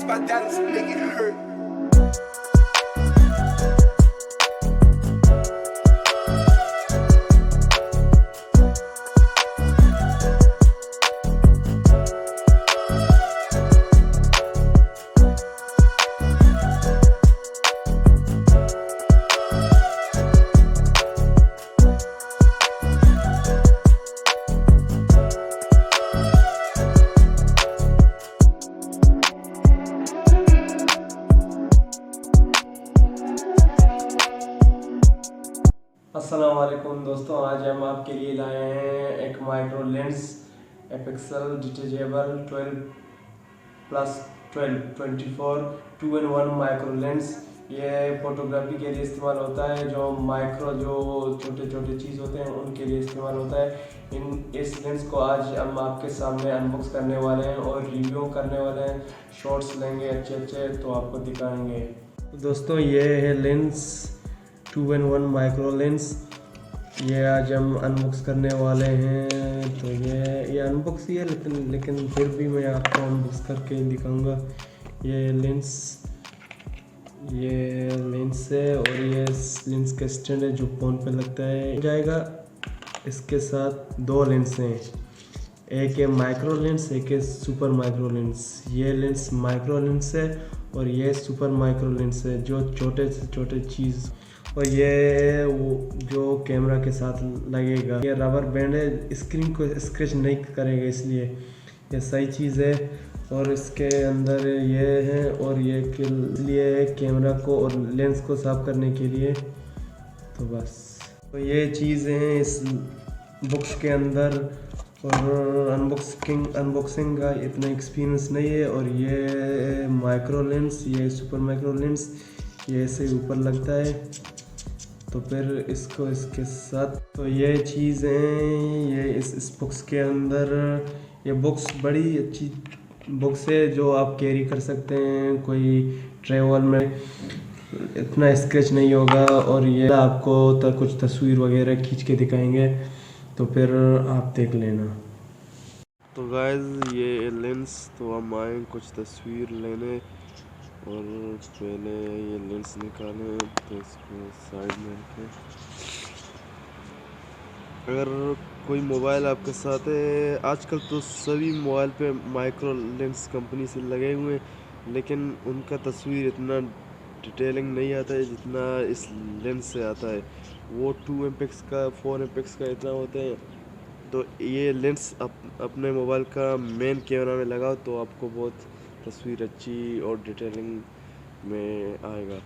my dance make it hurt. अस्सलाम वालेकुम दोस्तों, आज हम आपके लिए लाए हैं एक micro lens Apexel detachable 12+12 2-in-1 micro lens. ये फोटोग्राफी के लिए इस्तेमाल होता है। जो माइक्रो जो छोटे छोटे चीज़ होते हैं उनके लिए इस्तेमाल होता है। इस लेंस को आज हम आपके सामने अनबॉक्स करने वाले हैं और रिव्यू करने वाले हैं। शॉट्स लेंगे अच्छे अच्छे तो आपको दिखाएंगे। तो दोस्तों, ये है लेंस 2-in-1 माइक्रो लेंस। ये आज हम अनबॉक्स करने वाले हैं। तो ये अनबॉक्स ही है, लेकिन फिर भी मैं आपको अनबॉक्स करके दिखाऊंगा। ये लेंस है और ये लेंस का स्टैंड है जो फ़ोन पे लगता है जाएगा। इसके साथ दो लेंस हैं, एक है माइक्रो लेंस, एक है सुपर माइक्रो लेंस। ये लेंस माइक्रो लेंस है और ये सुपर माइक्रो लेंस है जो छोटे से छोटे चीज़। और ये वो जो कैमरा के साथ लगेगा। ये रबर बैंड है, स्क्रीन को स्क्रैच नहीं करेगा, इसलिए ये सही चीज़ है। और इसके अंदर ये है और ये के लिए कैमरा को और लेंस को साफ करने के लिए। तो बस, तो ये चीज़ें हैं इस बॉक्स के अंदर। और अनबॉक्सिंग का इतना एक्सपीरियंस नहीं है। और ये माइक्रो लेंस, ये सुपर माइक्रो लेंस, ये ऐसे ऊपर लगता है। तो फिर इसको इसके साथ, तो ये चीज़ें ये इस बॉक्स के अंदर। ये बॉक्स बड़ी अच्छी बॉक्स है जो आप कैरी कर सकते हैं। कोई ट्रैवल में इतना स्क्रैच नहीं होगा। और ये आपको कुछ तस्वीर वगैरह खींच के दिखाएंगे, तो फिर आप देख लेना। तो गाइस, ये लेंस, तो हम आए कुछ तस्वीर लेने। और पहले ये लेंस निकालें तो इसको साइड में रखें। अगर कोई मोबाइल आपके साथ है, आजकल तो सभी मोबाइल पे माइक्रो लेंस कंपनी से लगे हुए हैं, लेकिन उनका तस्वीर इतना डिटेलिंग नहीं आता है जितना इस लेंस से आता है। वो 2 MP का 4 MP का इतना होते हैं। तो ये लेंस अपने मोबाइल का मेन कैमरा में लगाओ तो आपको बहुत तस्वीर अच्छी और डिटेलिंग में आएगा।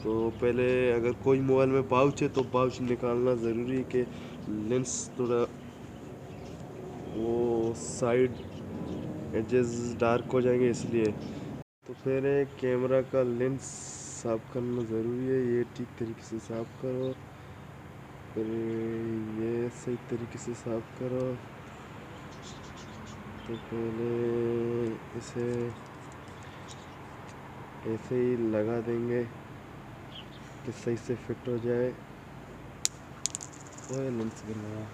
तो पहले अगर कोई मोबाइल में पाउच है तो पाउच निकालना ज़रूरी है कि लेंस थोड़ा वो साइड एजेस डार्क हो जाएंगे, इसलिए। तो पहले कैमरा का लेंस साफ़ करना ज़रूरी है। ये ठीक तरीके से साफ़ करो, फिर ये सही तरीके से साफ़ करो। तो पहले इसे ऐसे ही लगा देंगे कि सही से फिट हो जाए। और लेंस बनाया,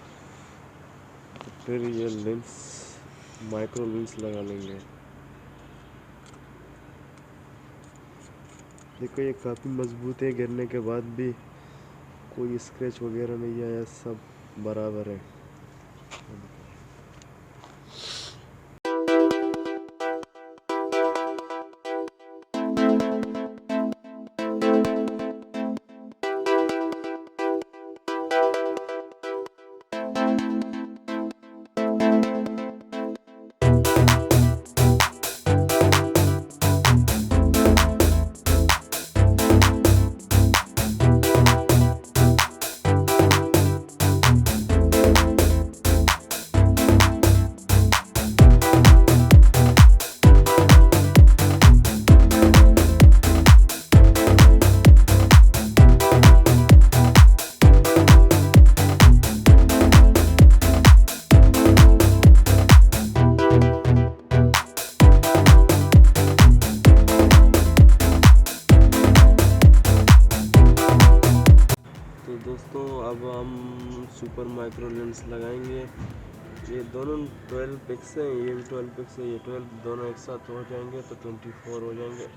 तो फिर ये लेंस माइक्रो लेंस लगा लेंगे। देखो, ये काफ़ी मजबूत है, गिरने के बाद भी कोई स्क्रैच वगैरह नहीं आया, सब बराबर है। दोस्तों, अब हम सुपर माइक्रो लेंस लगाएंगे। ये दोनों 12 पिक्स हैं, ये भी 12 पिक्स है, ये 12 दोनों एक साथ हो जाएंगे तो 24 हो जाएंगे,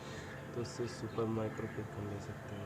तो इससे सुपर माइक्रो पिक्सल ले सकते हैं।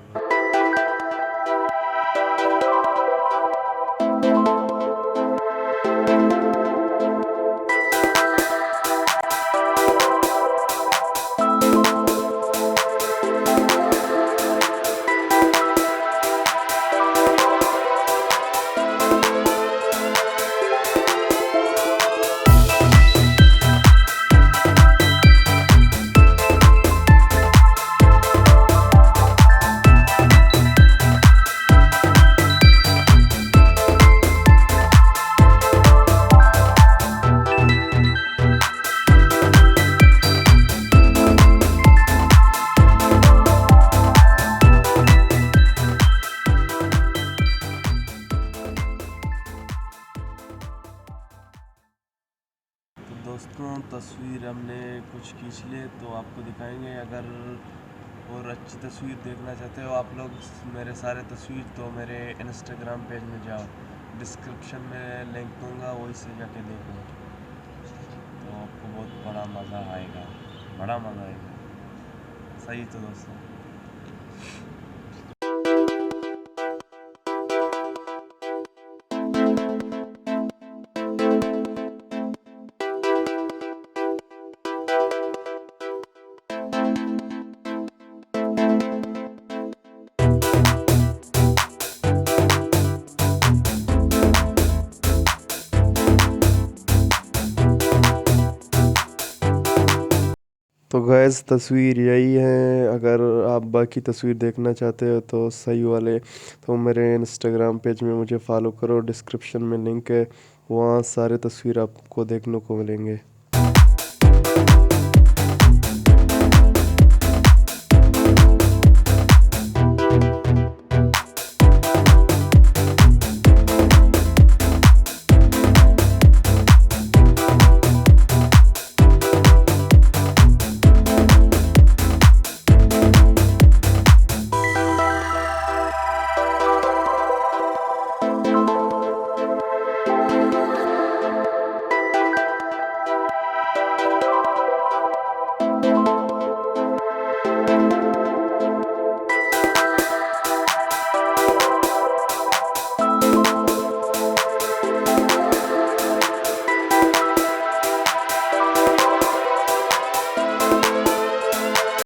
दोस्तों तस्वीर हमने कुछ खींच लिए तो आपको दिखाएंगे। अगर और अच्छी तस्वीर देखना चाहते हो आप लोग मेरे सारे तस्वीर, तो मेरे इंस्टाग्राम पेज में जाओ, डिस्क्रिप्शन में लिंक दूंगा, वहीं से जाके देखो, तो आपको बहुत बड़ा मज़ा आएगा, बड़ा मज़ा आएगा। सही तो दोस्तों। तो गैस तस्वीर यही है। अगर आप बाकी तस्वीर देखना चाहते हो तो सही वाले, तो मेरे इंस्टाग्राम पेज में मुझे फॉलो करो, डिस्क्रिप्शन में लिंक है, वहाँ सारे तस्वीर आपको देखने को मिलेंगे।